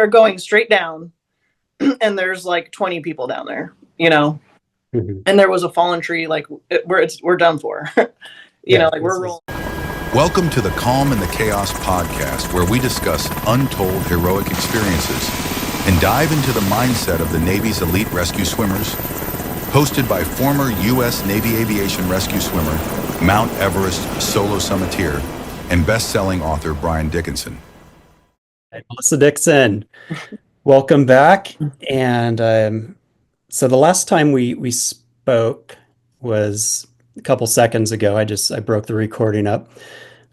are going straight down and there's like 20 people down there, and there was a fallen tree, like we're done for, like we're rolling. Welcome to the Calm and the Chaos podcast, where we discuss untold heroic experiences and dive into the mindset of the Navy's elite rescue swimmers. Hosted by former U.S. Navy Aviation Rescue Swimmer, Mount Everest solo summiteer, and best-selling author Brian Dickinson. Hey, Melissa Dixon, welcome back. And so the last time we spoke was a couple seconds ago. I broke the recording up,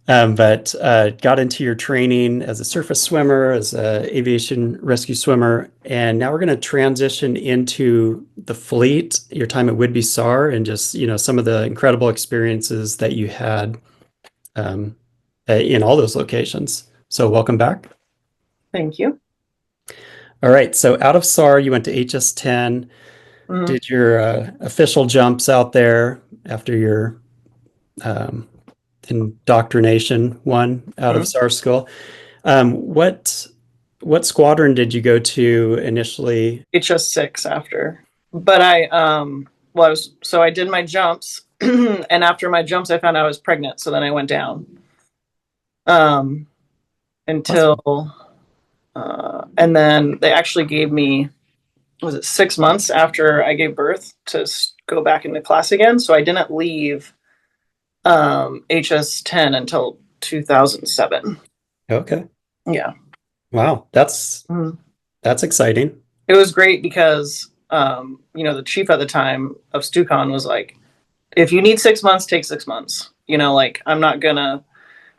but got into your training as a surface swimmer, as an aviation rescue swimmer, and now we're going to transition into the fleet, your time at Whidbey SAR, and just some of the incredible experiences that you had in all those locations. So welcome back. Thank you. All right. So out of SAR, you went to HS-10, did your official jumps out there after your indoctrination one out of SAR school. What squadron did you go to initially? HS6 after. But I did my jumps, and after my jumps, I found out I was pregnant. So then I went down and then they actually gave me, was it 6 months after I gave birth to go back into class again. So I didn't leave HS-10 until 2007. Okay. Yeah. Wow. That's exciting. It was great because, the chief at the time of StuCon was like, if you need 6 months, take 6 months. I'm not going to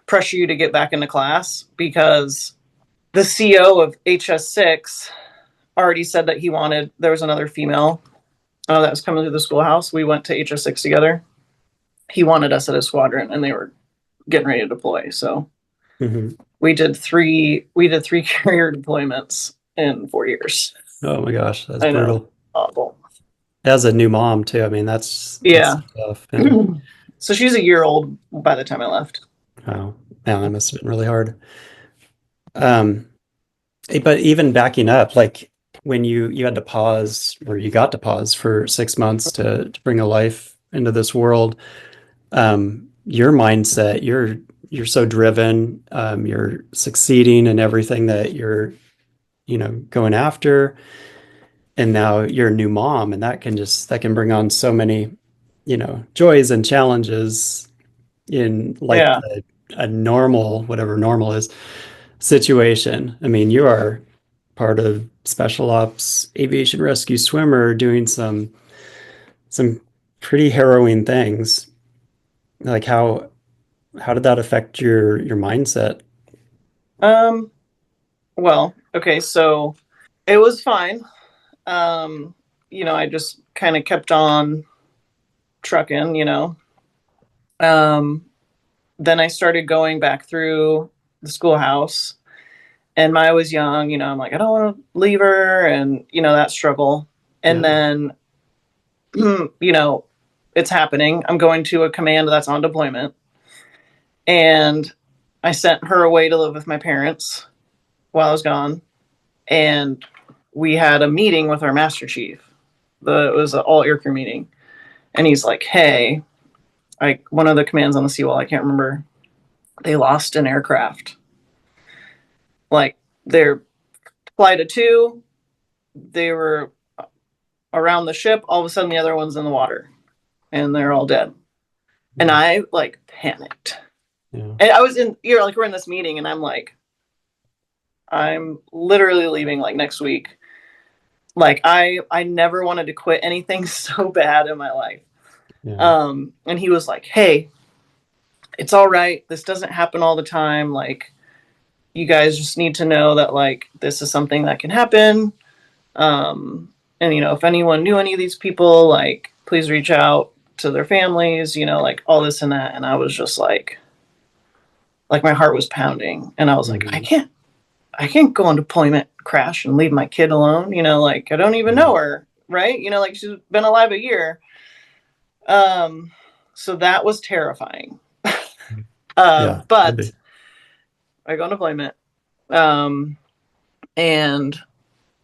pressure you to get back into class, because the CO of HS6 already said that there was another female that was coming through the schoolhouse. We went to HS6 together. He wanted us at his squadron, and they were getting ready to deploy. So we did three carrier deployments in 4 years. Oh my gosh, that's brutal. Awful. As a new mom too. I mean, that's tough. So she was a year old by the time I left. Oh, yeah, that must have been really hard. But even backing up, like when you had to pause, or you got to pause for 6 months to bring a life into this world, your mindset, you're so driven, you're succeeding in everything that you're going after, and now you're a new mom, and that can bring on so many joys and challenges in a normal, whatever normal is, situation. I mean, you are part of Special Ops Aviation Rescue Swimmer, doing some pretty harrowing things. Like how did that affect your mindset? Well, okay, so it was fine. I just kind of kept on trucking, then I started going back through the schoolhouse, and Maya was young, I'm like, I don't want to leave her, and that struggle. And then it's happening. I'm going to a command that's on deployment, and I sent her away to live with my parents while I was gone, and we had a meeting with our master chief. It was an all aircrew meeting, and he's like, hey, one of the commands on the seawall, I can't remember, they lost an aircraft. Like, they're flight of 2, they were around the ship, all of a sudden the other one's in the water, and they're all dead. And I panicked. Yeah. And I was we're in this meeting, and I'm like, I'm literally leaving next week. I never wanted to quit anything so bad in my life. Yeah. And he was like, hey, it's all right. This doesn't happen all the time. You guys just need to know that this is something that can happen. And if anyone knew any of these people, please reach out to their families, all this and that. And I was just like my heart was pounding, and I was like, I can't go on deployment, crash, and leave my kid alone. I don't even know her, right? She's been alive a year. So that was terrifying. But I go on deployment. and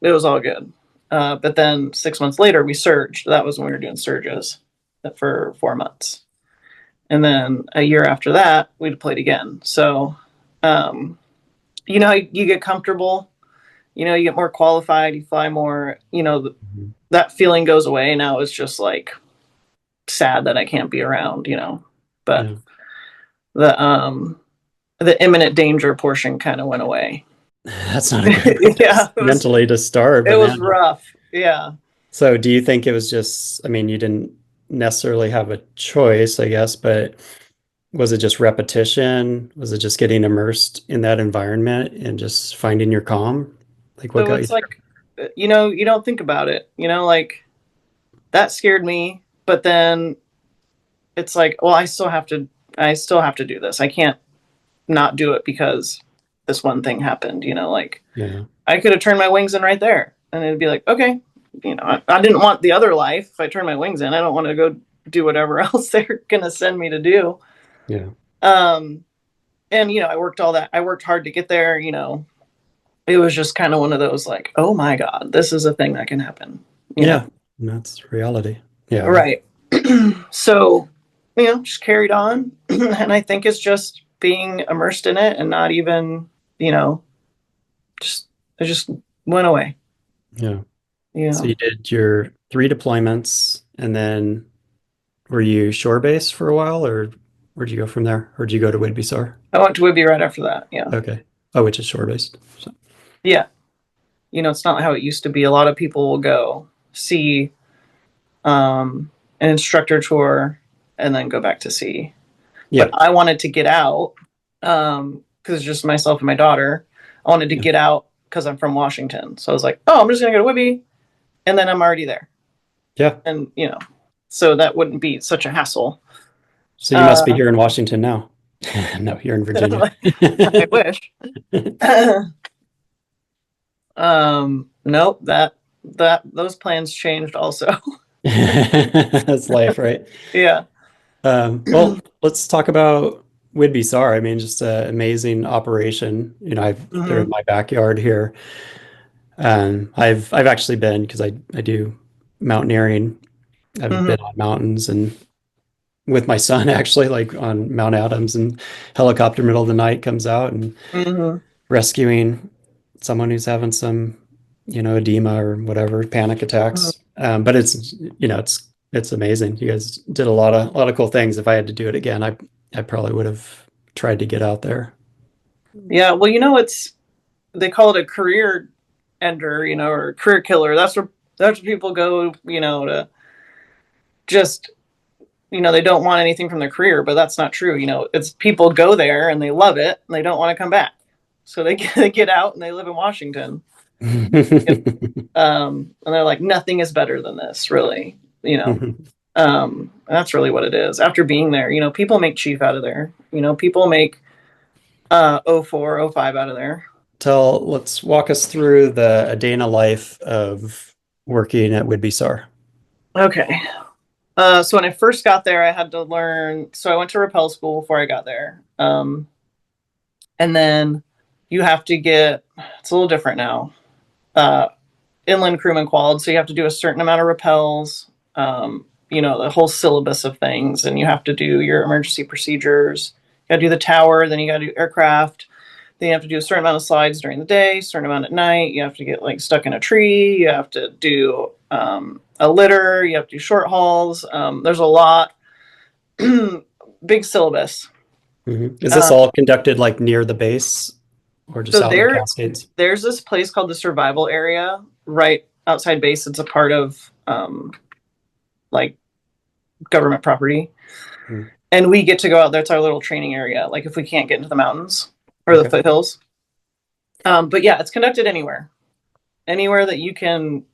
it was all good. But then 6 months later, we surged. That was when we were doing surges for 4 months. And then a year after that, we deployed again. So, you know, you get comfortable, you know, you get more qualified, you fly more, you know, that feeling goes away. Now it's just like sad that I can't be around, you know, but the imminent danger portion kind of went away. That's not a good place Yeah, mentally to start. It was rough. Yeah. So do you think it was just, I mean, you didn't necessarily have a choice, I guess, but was it just repetition? Was it just getting immersed in that environment and just finding your calm? Like what So got it's you like, you know, you don't think about it, you know, like that scared me, but then it's like, well, I still have to do this. I can't not do it because this one thing happened, you know, like I could have turned my wings in right there and it'd be like, okay, you know, I didn't want the other life. If I turn my wings in, I don't want to go do whatever else they're going to send me to do. Yeah. And, you know, I worked hard to get there, you know, it was just kind of one of those like, oh my God, this is a thing that can happen. You know? That's reality. Yeah. Right. So, you know, just carried on. And I think it's just being immersed in it and not even, you know, it just went away. Yeah. Yeah. So you did your 3 deployments and then were you shore base for a while or where'd you go from there? Or did you go to Whidbey SAR? I went to Whidbey right after that. Yeah. Okay. Oh, which is shore based. So. Yeah. You know, it's not how it used to be. A lot of people will go see an instructor tour and then go back to sea. Yeah. But I wanted to get out because it's just myself and my daughter. I wanted to get out because I'm from Washington. So I was like, oh, I'm just going to go to Whidbey and then I'm already there. Yeah. And, you know, so that wouldn't be such a hassle. So you must be here in Washington now. No, you're in Virginia. I wish. Nope, those plans changed also. That's life, right? Yeah. Well, let's talk about Whidbey SAR. I mean, just an amazing operation. You know, they're in my backyard here. I've actually been because I do mountaineering. I've been on mountains and with my son actually, like on Mount Adams, and helicopter middle of the night comes out and rescuing someone who's having some, you know, edema or whatever, panic attacks. But it's, you know, it's amazing. You guys did a lot of cool things. If I had to do it again, I probably would have tried to get out there. Yeah, well, you know, they call it a career ender, you know, or career killer. That's where people go, you know, to just, you know, they don't want anything from their career, but that's not true. You know, it's people go there and they love it and they don't want to come back. So they get out and they live in Washington. And they're like, nothing is better than this, really, you know. That's really what it is. After being there, you know, people make chief out of there. You know, people make 04, 05 out of there. Let's walk us through a day in a life of working at Whidbey SAR. Okay. So when I first got there, I had to learn. So I went to rappel school before I got there. And then you have to it's a little different now. Inland crewman qualified. So you have to do a certain amount of rappels, you know, the whole syllabus of things. And you have to do your emergency procedures. You got to do the tower. Then you got to do aircraft. Then you have to do a certain amount of slides during the day, certain amount at night. You have to get like stuck in a tree. You have to do a litter. You have to do short hauls. There's a lot. Big syllabus. Is this all conducted like near the base or just out in the Cascades? There's this place called the Survival Area right outside base. It's a part of like government property. And we get to go out there. It's our little training area. Like if we can't get into the mountains or the foothills. But yeah, it's conducted anywhere that you can.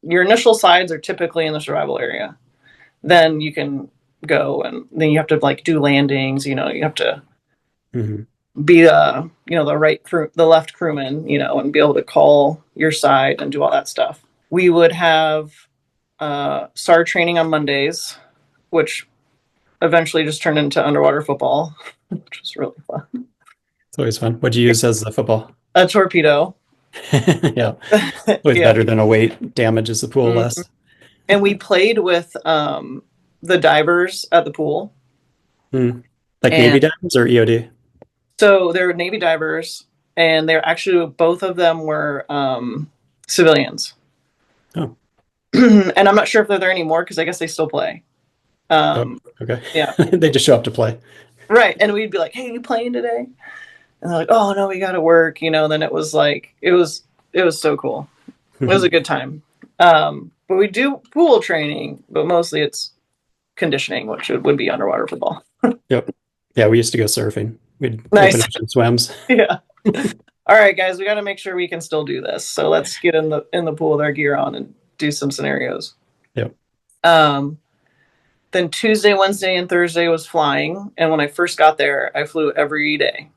Your initial sides are typically in the survival area. Then you can go and then you have to like do landings. You know, you have to be you know, the left crewman, you know, and be able to call your side and do all that stuff. We would have SAR training on Mondays, which eventually just turned into underwater football, which was really fun. It's always fun. What'd you use as the football? A torpedo. Yeah. Always Yeah. better than a weight damages the pool Mhm. less. And we played with the divers at the pool. Hmm. Like And Navy divers or EOD? so they're Navy divers, and they're actually, both of them were civilians. Oh, And I'm not sure if they're there anymore because I guess they still play. oh, Um, okay. yeah, They just show up to play. right. And we'd be like, "Hey, you playing today?" And they're like, "Oh no, we got to work." And then it was like it was so cool. It was a good time. But we do pool training, but mostly it's conditioning, which would be underwater football. Yep. Yeah, we used to go surfing. We'd open Nice. ocean swims. Yeah. All right, guys, we got to make sure we can still do this. So let's get in the pool with our gear on and do some scenarios. Yep. Um, then Tuesday, Wednesday, and Thursday was flying, and when I first got there, I flew every day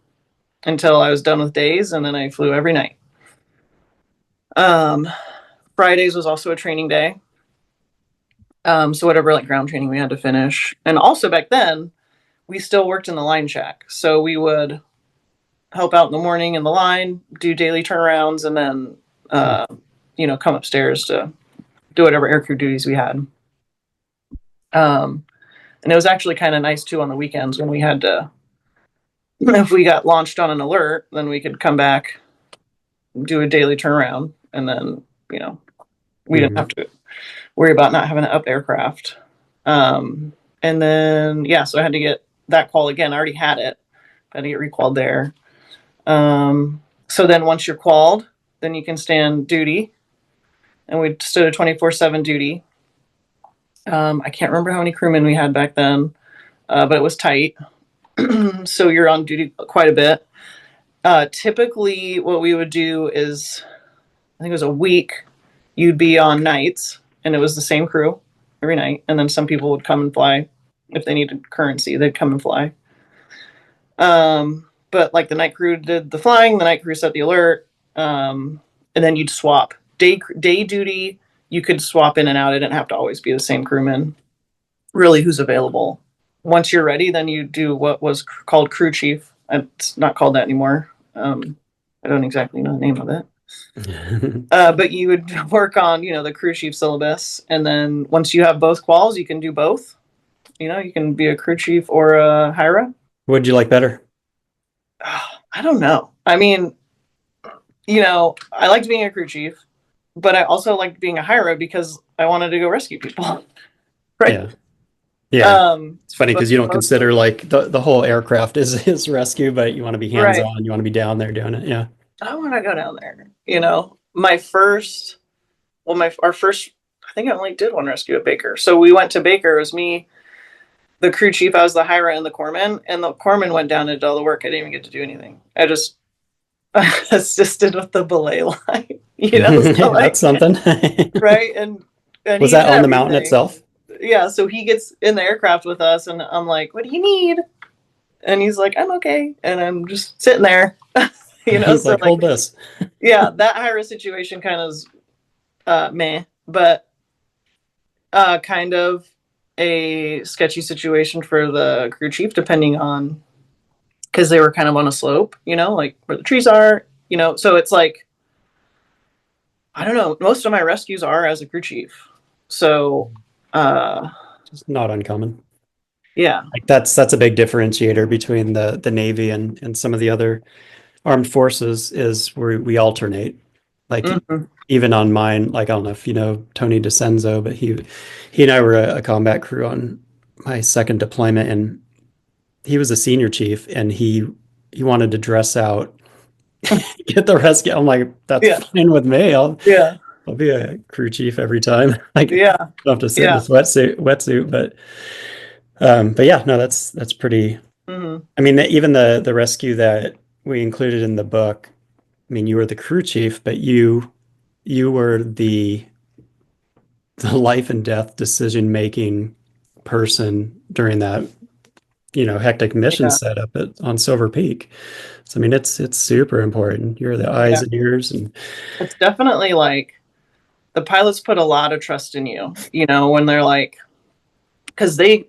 until I was done with days, and then I flew every night. Um, Fridays was also a training day. So whatever like ground training we had to finish, and also back then we still worked in the line shack, so we would help out in the morning in the line, do daily turnarounds, and then come upstairs to do whatever aircrew duties we had. And it was actually kind of nice too on the weekends when we had to, if we got launched on an alert, then we could come back, do a daily turnaround, and then we didn't have to worry about not having an up aircraft. And then so I had to get that call again. I already had it. I had to get requalled there. So then once you're qualled, then you can stand duty. And we stood a 24/7 duty. I can't remember how many crewmen we had back then, but it was tight. So you're on duty quite a bit. Typically, what we would do is, I think it was a week, you'd be on nights, and it was the same crew every night. And then some people would come and fly. If they needed currency, they'd come and fly. But like the night crew did the flying, the night crew set the alert, and then you'd swap. Day duty, you could swap in and out. It didn't have to always be the same crewman, really, who's available. Once you're ready, then you do what was called crew chief. It's not called that anymore. I don't exactly know the name of it. But you would work on, the crew chief syllabus. And then once you have both quals, you can do both. You can be a crew chief or a HIRA. What'd you like better? I don't know. I mean, I liked being a crew chief, but I also liked being a HIRA because I wanted to go rescue people. Right. Yeah. Yeah. It's funny because you don't consider like the whole aircraft is rescue, but you want to be hands on. You want to be down there doing it. Yeah. I want to go down there. Our first, I think I only did one rescue at Baker. So we went to Baker. It was me, the crew chief, I was the HIRA, and the corpsman. And the corpsman went down and did all the work. I didn't even get to do anything. I just assisted with the belay line. So That's something. Right. And was that on the mountain itself? Yeah. So he gets in the aircraft with us, and I'm like, "What do you need?" And he's like, "I'm okay," and I'm just sitting there. He's like, hold this. Yeah, that HIRA situation kind of is meh, but kind of a sketchy situation for the crew chief, depending on, because they were kind of on a slope, like where the trees are, so it's like, I don't know, most of my rescues are as a crew chief. So just not uncommon. Yeah. Like that's a big differentiator between the Navy and some of the other armed forces is where we alternate. Like even on mine, like I don't know if you know Tony DeCenzo, but he and I were a combat crew on my second deployment, and he was a senior chief, and he wanted to dress out, get the rescue. I'm like, that's fine with me. I'll be a crew chief every time. Like, I don't have to sit in this wetsuit, but yeah, no, that's pretty. I mean, even the rescue that we included in the book, I mean, you were the crew chief, but you were the life and death decision making person during that, hectic mission setup on Silver Peak. So I mean, it's super important. You're the eyes and ears, and it's definitely like the pilots put a lot of trust in you. When they're like, because they,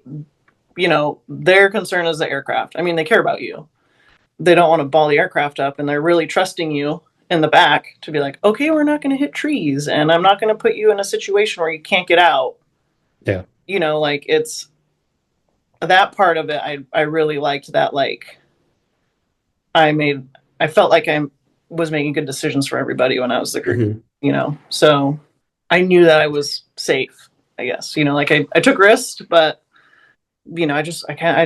their concern is the aircraft. I mean, they care about you. They don't want to ball the aircraft up, and they're really trusting you. in the back to be like, okay, we're not going to hit trees, and I'm not going to put you in a situation where you can't get out. Yeah. You know, like, it's that part of it. I really liked that. Like, I felt like I was making good decisions for everybody when I was the group, Mm-hmm. you know, so I knew that I was safe, I guess, you know, like I took risks, but you know, I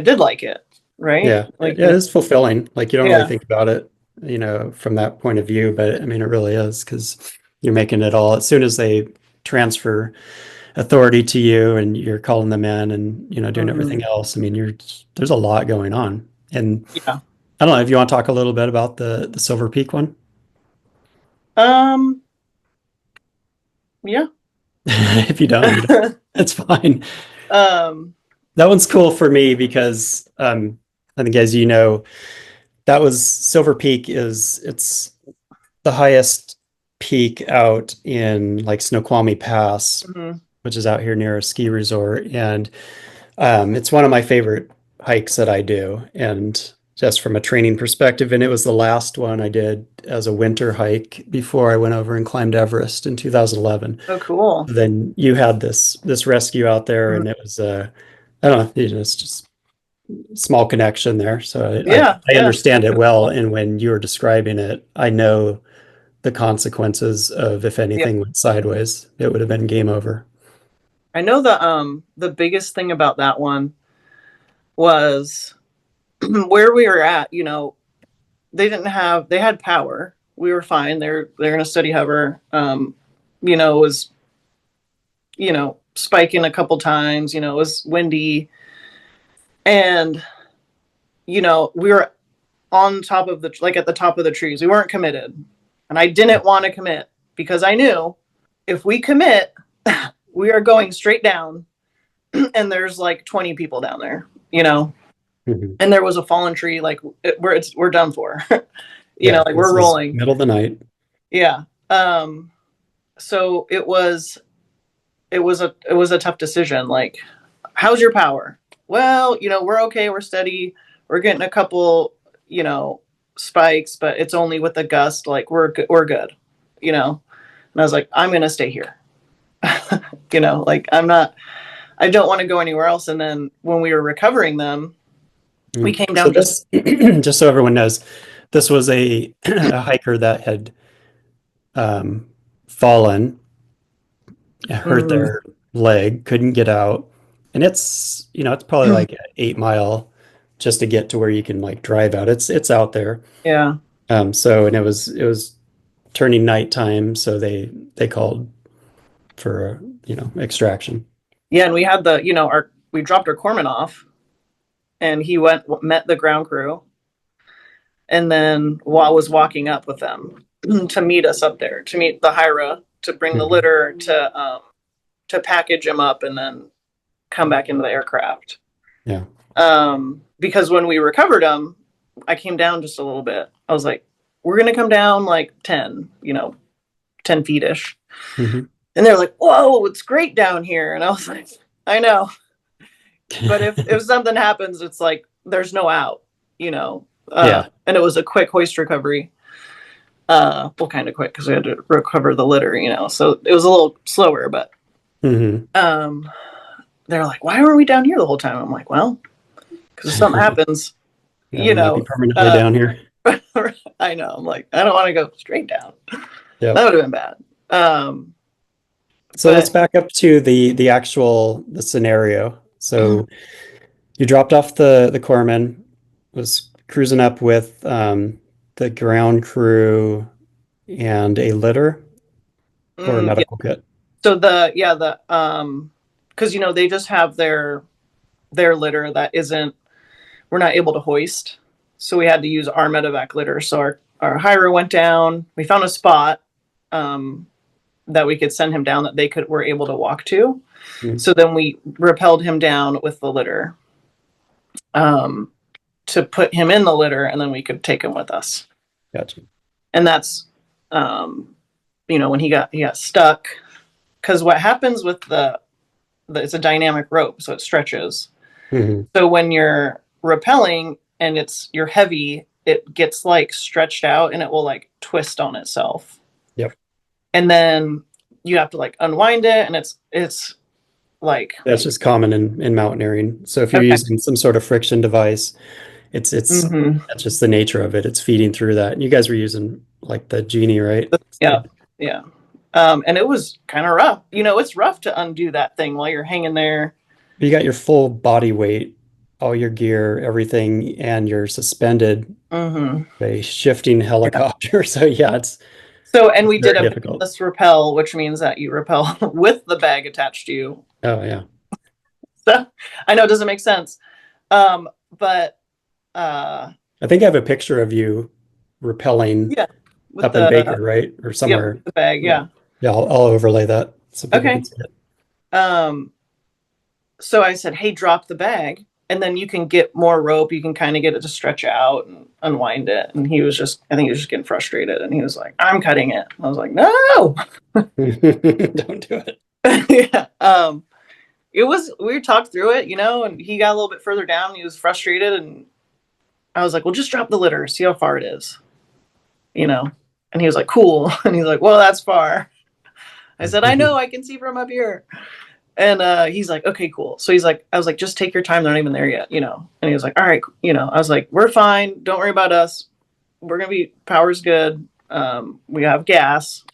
did like it. Right. Yeah. Like, Yeah, it's fulfilling. Like you don't really yeah. think about it, you know, from that point of view, but I mean, it really is because you're making it all as soon as they transfer authority to you and you're calling them in and, you know, doing everything Mhm. else. I mean, there's a lot going on. And Yeah. I don't know if you want to talk a little bit about the Silver Peak one. Um, yeah. If you don't, it's fine. um, That one's cool for me because I think as you know, that was Silver Peak it's the highest peak out in like Snoqualmie Pass, mhm. which is out here near a ski resort. And it's one of my favorite hikes that I do. And just from a training perspective, and it was the last one I did as a winter hike before I went over and climbed Everest in 2011. Oh, cool. Then you had this rescue out there, Mhm. and it was I don't know, it's just small connection there. So Yeah. I Yeah. understand it well. And when you were describing it, I know the consequences of if Yeah. anything went sideways, it would have been game over. I know the biggest thing about that one was where we were at, you know, they had power. We were fine. They're in a steady hover. You know, it was, you know, spiking a couple times, you know, it was windy. And, you know, we were on top of like at the top of the trees. We weren't committed. And I didn't want to commit because I knew if we commit, we are going straight down and there's like 20 people down there, you know, Mhm. and there was a fallen tree, like we're done for, you Yeah, know, like this we're is rolling. middle of the night. Yeah. So it was a tough decision. Like, how's your power? Well, you know, we're okay. We're steady. We're getting a couple, you know, spikes, but it's only with a gust. Like, we're good, you know? And I was like, I'm going to stay here. You know, like I don't want to go anywhere else. And then when we were recovering them, we came So down just, this, just so everyone knows, this was a hiker that had fallen, hurt mhm, their leg, couldn't get out, and it's it's probably like an 8 mile just to get to where you can like drive out. It's out there. yeah. So and it was turning nighttime, so they called for extraction. Yeah. And we had we dropped our corpsman off and he met the ground crew. And then while I was walking up with them to meet us up there, to meet the Hyra, to bring the Mhm. litter, to package him up, and then come back into the aircraft. Yeah. Because when we recovered him, I came down just a little bit. I was like, "We're gonna come down like 10, 10 feet ish." Mhm. And they're like, "Whoa, it's great down here." And I was like, "I know, but if something happens, it's like there's no out, you know." Yeah. And it was a quick hoist recovery. Well, kind of quick because we had to recover the litter, you know. So it was a little slower, but Mhm. they're like, "Why were we down here the whole time?" I'm like, "Well, because if something happens, Yeah, you we might be know." permanently Uh, down here. I know. I'm like, I don't want to go straight down. Yep. That would have been bad. So let's But back up to the scenario. So you dropped off the corpsman, was cruising up with the ground crew and a litter or a yeah. medical kit. So because they just have their litter that isn't we're not able to hoist, so we had to use our medevac litter. So our Hyra went down. We found a spot that we could send him down that they were able to walk to. Mhm. So then we rappelled him down with the litter um, to put him in the litter, and then we could take him with us. Gotcha. And that's when he got stuck, because what happens with it's a dynamic rope, so it stretches. Mhm. So when you're rappelling and you're heavy, it gets like stretched out and it will like twist on itself. Yep. And then you have to like unwind it, and it's like That's just common in mountaineering. So if you're okay. using some sort of friction device, it's Mm-hmm. that's just the nature of it. It's feeding through that. And you guys were using like the Genie, right? Yeah, yeah. And it was kind of rough. It's rough to undo that thing while you're hanging there. You got your full body weight, all your gear, everything, and you're suspended Mm-hmm. a shifting Yeah. helicopter. So yeah, And it's we did very a difficult. bangless rappel, which means that you rappel with the bag attached to you. Oh yeah. So I know it doesn't make sense. But I think I have a picture of you rappelling yeah, with up in the Baker, right? Or yep, somewhere. with the bag, Yeah. yeah. Yeah, I'll overlay that so people can Okay. see it. So I said, hey, drop the bag, and then you can get more rope. You can kind of get it to stretch out and unwind it. And I think he was just getting frustrated. And he was like, I'm cutting it. I was like, no. Don't do it. Yeah. We talked through it, and he got a little bit further down. And he was frustrated. And I was like, well, just drop the litter, see how far it is, And he was like, cool. And he's like, well, that's far. I said, I know, I can see from up here. And he's like, okay, cool. So I was like, just take your time. They're not even there yet, And he was like, all right, I was like, we're fine. Don't worry about us. We're going to be, power's good. We have gas,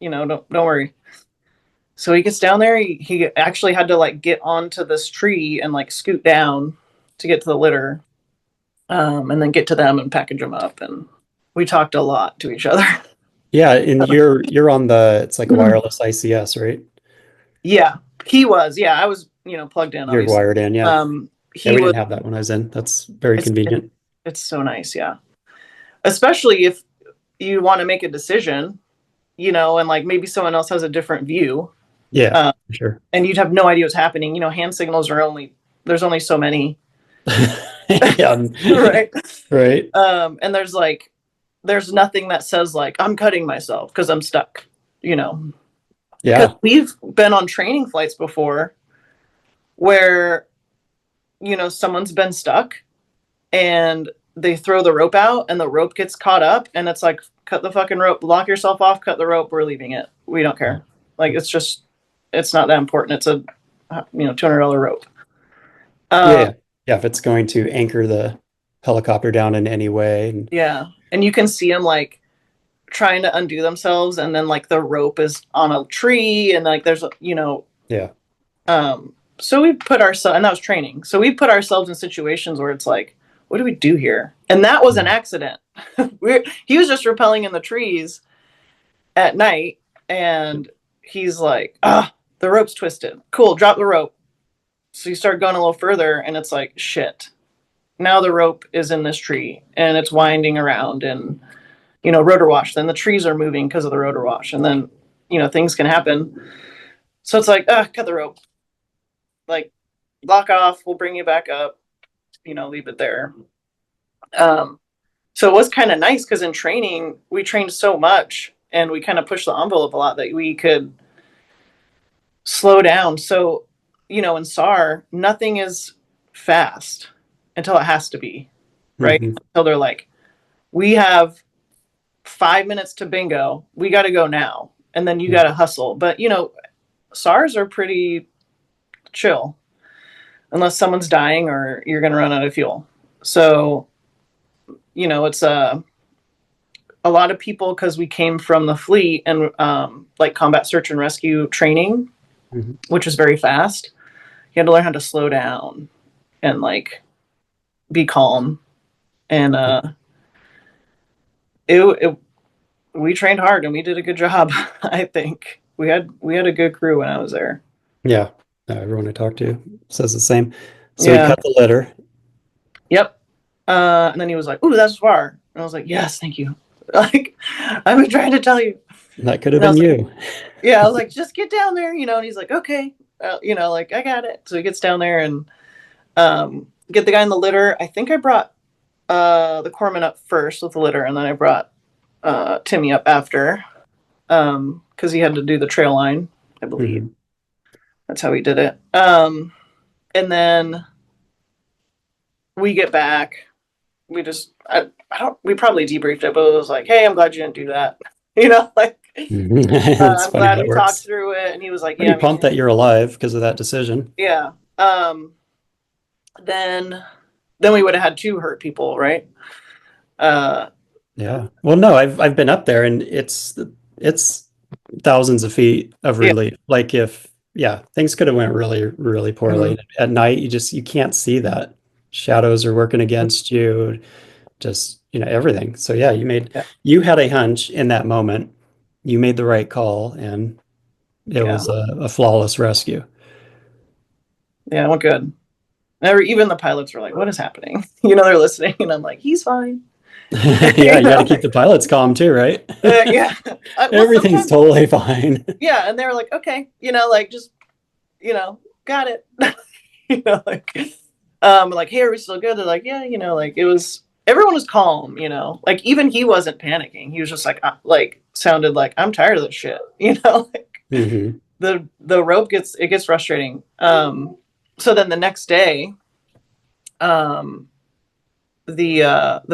don't worry. So he gets down there. He actually had to like get onto this tree and like scoot down to get to the litter, and then get to them and package them up. And we talked a lot to each other. Yeah, and you're on it's like a wireless ICS, right? Yeah, he was. Yeah, I was, plugged in. You're Obviously. wired in, yeah. Yeah, He we was. didn't have that when I was in. That's very It's, convenient. it's so nice, yeah. Especially if you want to make a decision, and like maybe someone else has a different view. Yeah, sure. And you'd have no idea what's happening. Hand signals there's only so many. Yeah. Right. Right. And there's nothing that says like I'm cutting myself because I'm stuck. Yeah. We've been on training flights before where, someone's been stuck and they throw the rope out and the rope gets caught up and it's like, cut the fucking rope, lock yourself off, cut the rope. We're leaving it. We don't care. Like, it's not that important. It's a, $200 rope. Yeah. If it's going to anchor the helicopter down in any way. Yeah. And you can see them like trying to undo themselves, and then like the rope is on a tree, and like there's Yeah. So we put ourselves, and that was training. So we put ourselves in situations where it's like, what do we do here? And that was an accident. He was just rappelling in the trees at night, and he's like, the rope's twisted. Cool, drop the rope. So you start going a little further, and it's like, shit. Now the rope is in this tree, and it's winding around, and rotor wash. Then the trees are moving because of the rotor wash, and then things can happen. So it's like, cut the rope. Like, lock off. We'll bring you back up. Leave it there. So it was kind of nice because in training we trained so much, and we kind of pushed the envelope a lot that we could slow down. So in SAR, nothing is fast until it has to be, right? Mm-hmm. Until they're like, we have 5 minutes to bingo. We got to go now. And then you got to hustle. But, SARs are pretty chill unless someone's dying or you're going to run out of fuel. So, it's a lot of people, because we came from the fleet and like combat search and rescue training, which is very fast. You had to learn how to slow down and like be calm. And we trained hard and we did a good job. I think we had a good crew when I was there. Yeah, everyone I talked to says the same. So we cut the litter. Yep. And then he was like, "Ooh, that's far." And I was like, "Yes, thank you." Like, I've been trying to tell you. That could have been you. Yeah, I was like, "Just get down there," And he's like, "Okay," like, I got it. So he gets down there and get the guy in the litter. I think I brought the corpsman up first with the litter, and then I brought Timmy up after, because he had to do the trail line, I believe. That's how he did it. And then we get back, we just, I don't, we probably debriefed it, but it was like, hey, I'm glad you didn't do that. You know, like, It's I'm funny how glad that we talked works. through it. And he was like, Pretty yeah, me pumped too. that you're alive because of that decision. Yeah. Then, then we would have had two hurt people, right? Uh, Yeah. Well, no, I've been up there and it's thousands of feet of yeah. relief. Like if yeah, things could have went really, really Mhm. poorly. At night, you can't see that. Shadows are working against you, just, everything. So yeah, Yeah. you had a hunch in that moment. You made the right call and it Yeah. was a flawless rescue. Yeah. It went good. Even the pilots were like, what is happening? They're listening. And I'm like, he's fine. Yeah, you got to keep the pilots calm too, right? Yeah. Well, Everything's sometimes, totally fine. yeah. And they were like, okay, like just, got it. Like, hey, are we still good? They're like, yeah, like it was, everyone was calm, like even he wasn't panicking. He was just like sounded like, I'm tired of this shit, like Hmm. the rope gets frustrating. So then the next day, um, the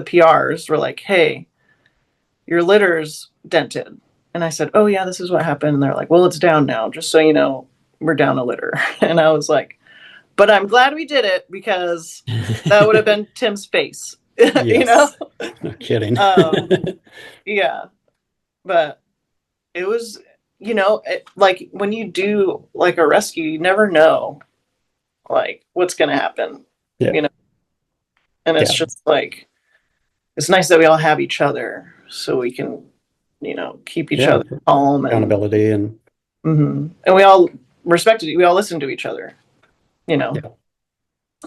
PRs were like, hey, your litter's dented. And I said, oh yeah, this is what happened. And they're like, well, it's down now, just so you know, we're down a litter. And I was like, but I'm glad we did it because that would have been Tim's face, you know? Yes, no kidding. Um, yeah, but it was, like when you do like a rescue, you never know like what's going to happen, Yeah, you know? And it's yeah, just like, it's nice that we all have each other so we can, keep each yeah. other calm Accountability and and we all respected, we all listened to each other, you know? yeah,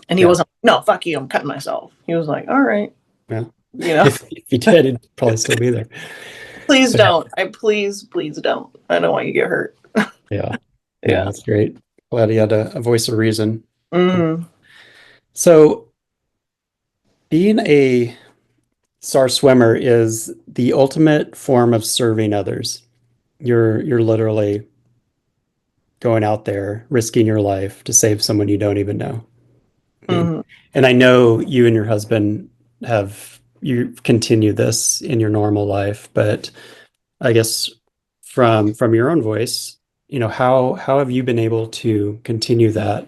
And he yeah, wasn't, no, fuck you, I'm cutting myself. He was like, all right, yeah. you know? If you did, it'd probably still be there. Please But yeah, don't. Please don't. I don't want you to get hurt. yeah, no, Yeah. that's great. Glad you had a voice of reason. Mm, So being a SAR swimmer is the ultimate form of serving others. You're literally going out there risking your life to save someone you don't even know. I mean, mm, and I know you and your husband you continue this in your normal life, but I guess from your own voice, how have you been able to continue that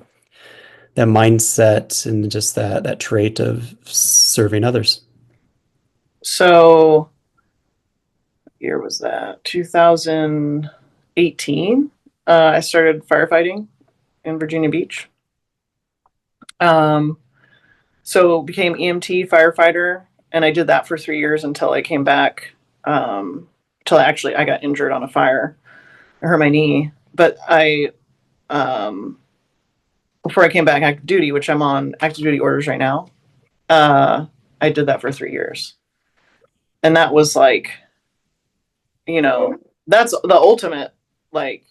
mindset and just that trait of serving others? so, year was that? 2018. I started firefighting in Virginia Beach. Um, so became EMT firefighter, and I did that for 3 years until I came back. Until I got injured on a fire. I hurt my knee, but um, before I came back active duty, which I'm on active duty orders right now. Uh, I did that for 3 years. And that was like, you know, that's the ultimate, like,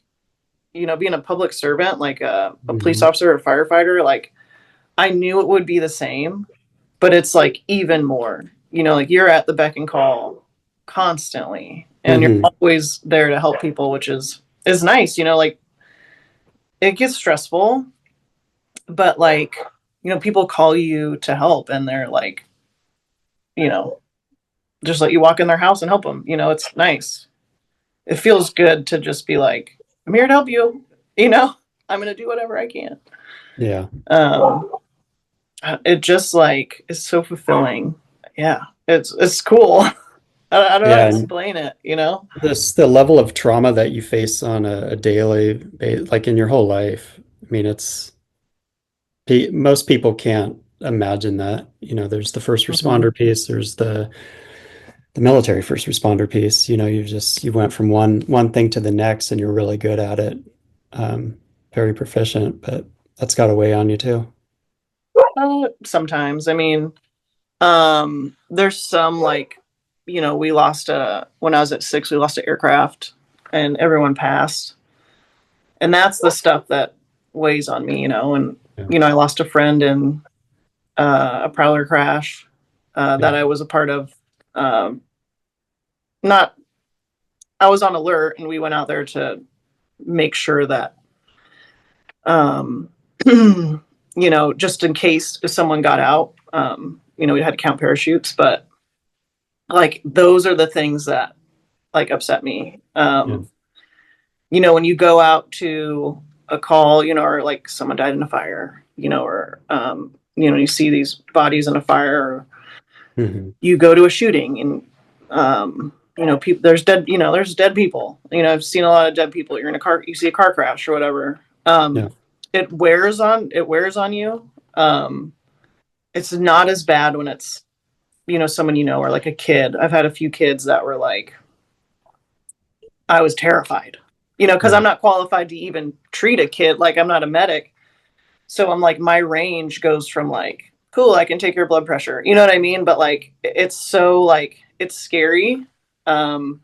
being a public servant, like a police Mhm. officer or firefighter, like, I knew it would be the same, but it's like even more, like you're at the beck and call constantly and you're Mhm. always there to help people, which is nice, like it gets stressful, but like, people call you to help and they're like, you know, just let you walk in their house and help them. It's nice. It feels good to just be like, I'm here to help you. You know, I'm going to do whatever I can. Yeah. Um, it just like is so fulfilling. Yeah, it's cool. I don't know how to Yeah. And explain it. the level of trauma that you face on a daily like in your whole life. I mean, most people can't imagine that. There's the first Mhm. responder piece, there's the military first responder piece. You went from one thing to the next and you're really good at it. Um, Very proficient, but that's got to weigh on you too. Sometimes, I mean, there's some like, we lost when I was at 6, we lost an aircraft, and everyone passed, and that's the stuff that weighs on me. And Yeah. I lost a friend in a prowler crash Yeah. that I was a part of. Um, not, I was on alert, and we went out there to make sure that, um, just in case if someone got out, we had to count parachutes, but like those are the things that like upset me. When you go out to a call, or like someone died in a fire, or you see these bodies in a fire, or you go to a shooting and people, there's dead people. I've seen a lot of dead people. You're in a car, you see a car crash or whatever. It wears on you. It's not as bad when it's someone or like a kid. I've had a few kids that were like, I was terrified, because I'm not qualified to even treat a kid. Like, I'm not a medic. So I'm like, my range goes from like, cool, I can take your blood pressure. You know what I mean? But like, it's so like, it's scary. And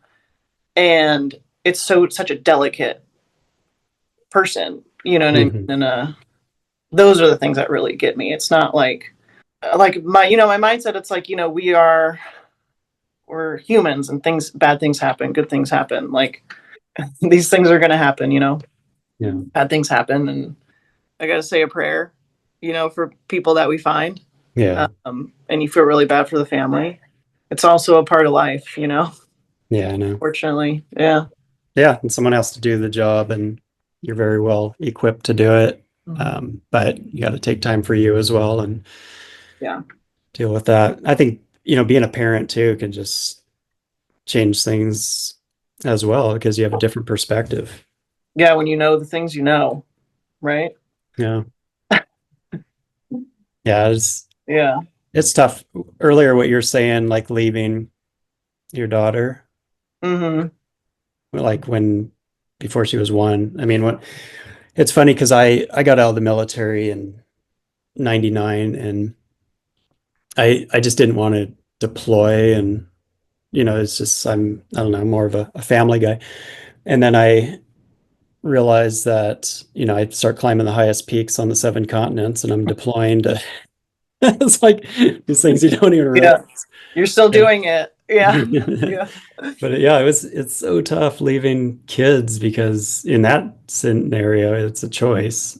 it's such a delicate person, you know what I mean? And those are the things that really get me. It's not like my mindset, it's like, we're humans and bad things happen, good things happen. Like, these things are going to happen, bad things happen. And I got to say a prayer, for people that we find. Yeah. And you feel really bad for the family. It's also a part of life, Yeah, I know. Fortunately. Yeah. Yeah. And someone has to do the job, and you're very well equipped to do it. But you got to take time for you as well and deal with that. I think, being a parent too can just change things as well, because you have a different perspective. Yeah. When you know the things right? Yeah. Yeah. Yeah. It's tough. Earlier, what you're saying, like leaving your daughter, like before she was 1. I mean, it's funny because I got out of the military in 99, and I just didn't want to deploy, and it's just I don't know, more of a family guy. And then I realized that I start climbing the highest peaks on the 7 continents, and I'm deploying to it's like these things you don't even realize. You're still doing it. Yeah. Yeah. But yeah, it's so tough leaving kids, because in that scenario it's a choice,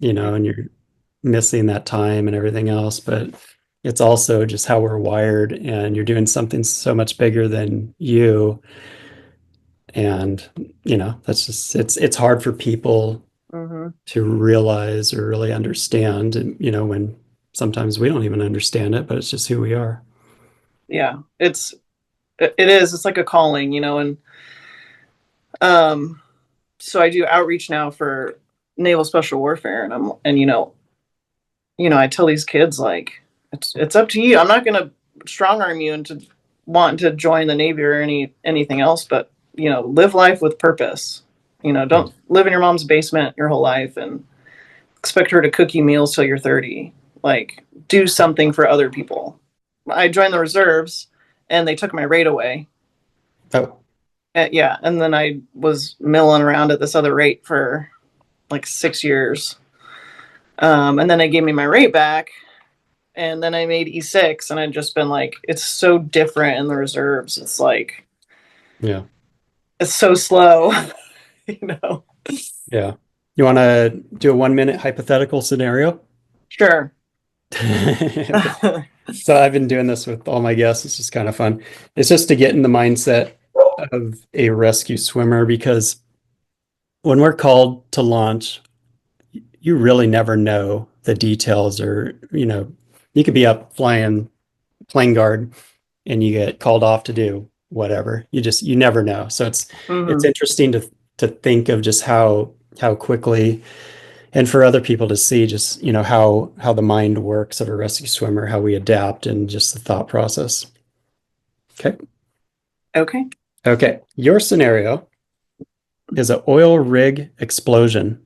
and you're missing that time and everything else. But it's also just how we're wired, and you're doing something so much bigger than you. And that's just it's hard for people to realize or really understand. And when sometimes we don't even understand it, but it's just who we are. Yeah, it is. It's like a calling, and so I do outreach now for Naval Special Warfare, and I tell these kids, like, it's up to you. I'm not going to strong arm you into wanting to join the Navy or anything else, but live life with purpose. Don't live in your mom's basement your whole life and expect her to cook you meals till you're 30. Like, do something for other people. I joined the reserves, and they took my rate away. Oh. Yeah, and then I was milling around at this other rate for like 6 years. And then they gave me my rate back, and then I made E6, and I'd just been like, it's so different in the reserves. It's like, yeah, it's so slow, Yeah. You want to do a 1-minute hypothetical scenario? Sure. So I've been doing this with all my guests. It's just kind of fun. It's just to get in the mindset of a rescue swimmer, because when we're called to launch, you really never know the details, or, you could be up flying plane guard and you get called off to do whatever. You never know. So it's interesting to think of just how quickly, and for other people to see just, how the mind works of a rescue swimmer, how we adapt, and just the thought process. Okay. Your scenario is an oil rig explosion.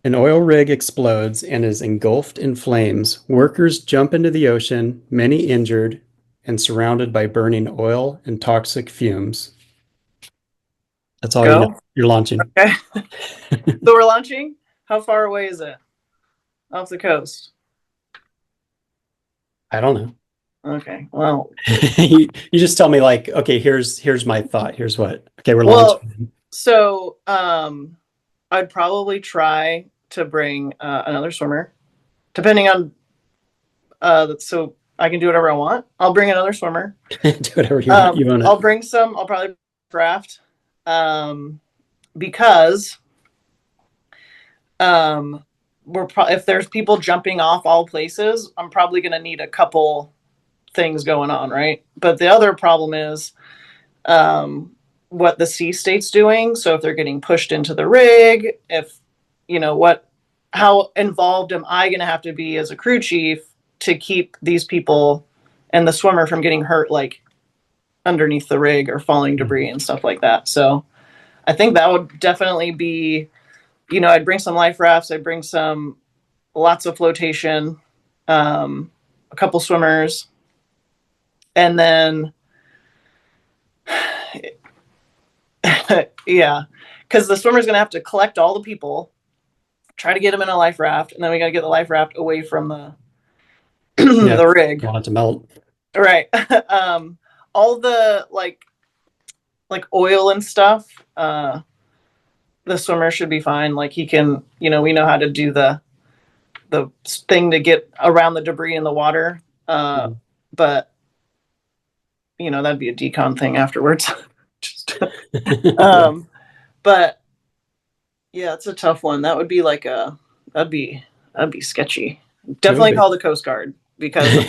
An oil rig explodes and is engulfed in flames. Workers jump into the ocean, many injured and surrounded by burning oil and toxic fumes. That's all you know. You're launching. Okay. So we're launching? How far away is it? Off the coast? I don't know. Okay. Well, you just tell me, like, okay, here's my thought. Here's what. Okay, we're launching. So I'd probably try to bring another swimmer, depending on so I can do whatever I want. I'll bring another swimmer. Do whatever you want. You want I'll bring some. I'll probably draft, because if there's people jumping off all places, I'm probably going to need a couple things going on, right? But the other problem is what the sea state's doing. So if they're getting pushed into the rig, if how involved am I going to have to be as a crew chief to keep these people and the swimmer from getting hurt, like underneath the rig or falling debris and stuff like that. So I think that would definitely be, I'd bring some life rafts. I'd bring lots of flotation, a couple swimmers, and then, yeah, because the swimmer's going to have to collect all the people, try to get them in a life raft, and then we got to get the life raft away from the the rig. Want it to melt. Right. All the like oil and stuff, the swimmer should be fine. Like he can, we know how to do the thing to get around the debris in the water. But that'd be a decon thing afterwards. Just, but yeah, it's a tough one. That would be that'd be sketchy. Definitely call the Coast Guard, because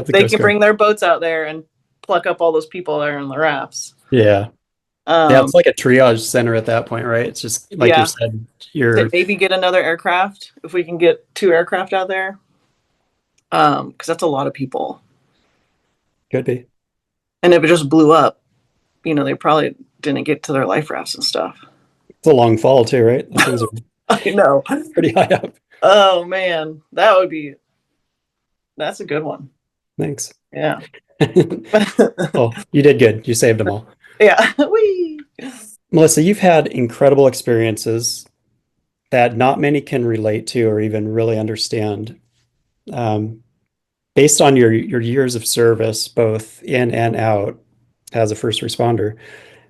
they can bring their boats out there and pluck up all those people that are in the rafts. Yeah. It's like a triage center at that point, right? It's just like you said, maybe get another aircraft if we can get 2 aircraft out there. Because that's a lot of people. Could be. And if it just blew up, they probably didn't get to their life rafts and stuff. It's a long fall too, right? I know. Pretty high up. Oh man, that's a good one. Thanks. Yeah. Oh, you did good. You saved them all. Yeah. Whee! Melissa, you've had incredible experiences that not many can relate to or even really understand. Based on your years of service, both in and out as a first responder,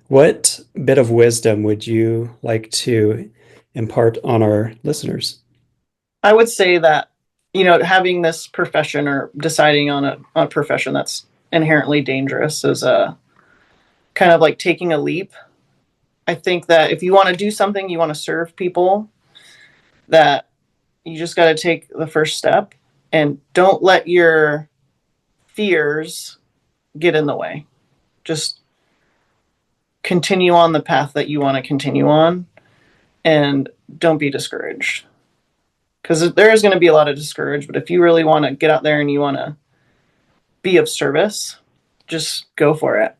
what bit of wisdom would you like to impart on our listeners? I would say that, having this profession or deciding on a profession that's inherently dangerous is a kind of like taking a leap. I think that if you want to do something, you want to serve people, that you just got to take the first step and don't let your fears get in the way. Just continue on the path that you want to continue on, and don't be discouraged, because there is going to be a lot of discouraged. But if you really want to get out there and you want to be of service, just go for it.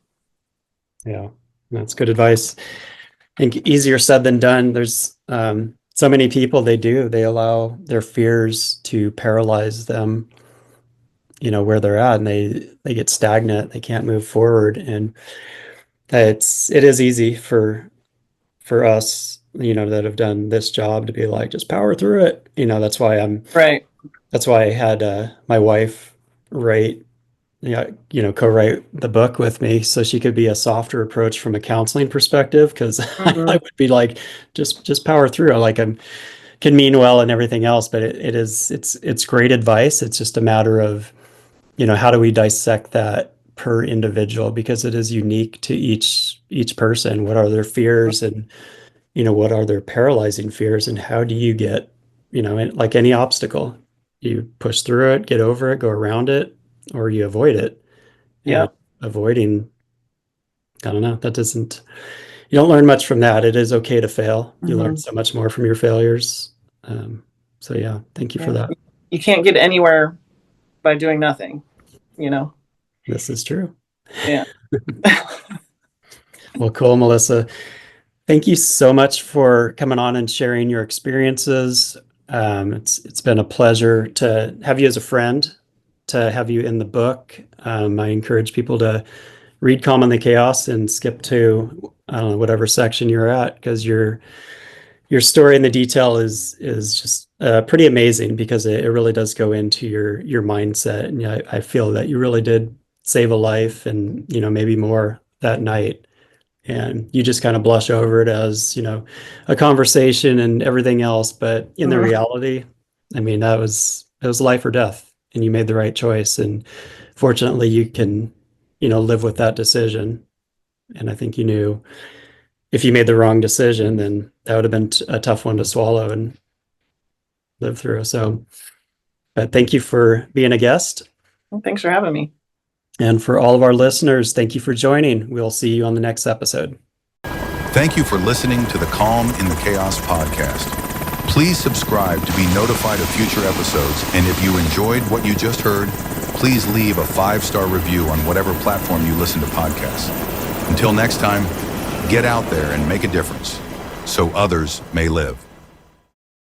Yeah, that's good advice. I think easier said than done. There's so many people, they allow their fears to paralyze them, where they're at, and they get stagnant. They can't move forward. And it is easy for us, that have done this job to be like, just power through it. That's why that's why I had my wife co-write the book with me, so she could be a softer approach from a counseling perspective, because I would be like, just power through. Like, can mean well and everything else, but it's great advice. It's just a matter of, how do we dissect that per individual, because it is unique to each person. What are their fears, and what are their paralyzing fears, and how do you get, like any obstacle, you push through it, get over it, go around it, or you avoid it. Yeah. Avoiding, I don't know, you don't learn much from that. It is okay to fail. You learn so much more from your failures. So yeah, thank you for that. You can't get anywhere by doing nothing, This is true. Yeah. Well, cool, Melissa. Thank you so much for coming on and sharing your experiences. It's been a pleasure to have you as a friend, to have you in the book. I encourage people to read Calm in the Chaos and skip to whatever section you're at, because your story and the detail is just pretty amazing, because it really does go into your mindset. And I feel that you really did save a life, and maybe more that night. And you just kind of blush over it as, a conversation and everything else. But in the reality, I mean, it was life or death, and you made the right choice. And fortunately you can, live with that decision. And I think you knew if you made the wrong decision, then that would have been a tough one to swallow and live through. So, but thank you for being a guest. Well, thanks for having me. And for all of our listeners, thank you for joining. We'll see you on the next episode. Thank you for listening to the Calm in the Chaos podcast. Please subscribe to be notified of future episodes. And if you enjoyed what you just heard, please leave a 5-star review on whatever platform you listen to podcasts. Until next time, get out there and make a difference so others may live.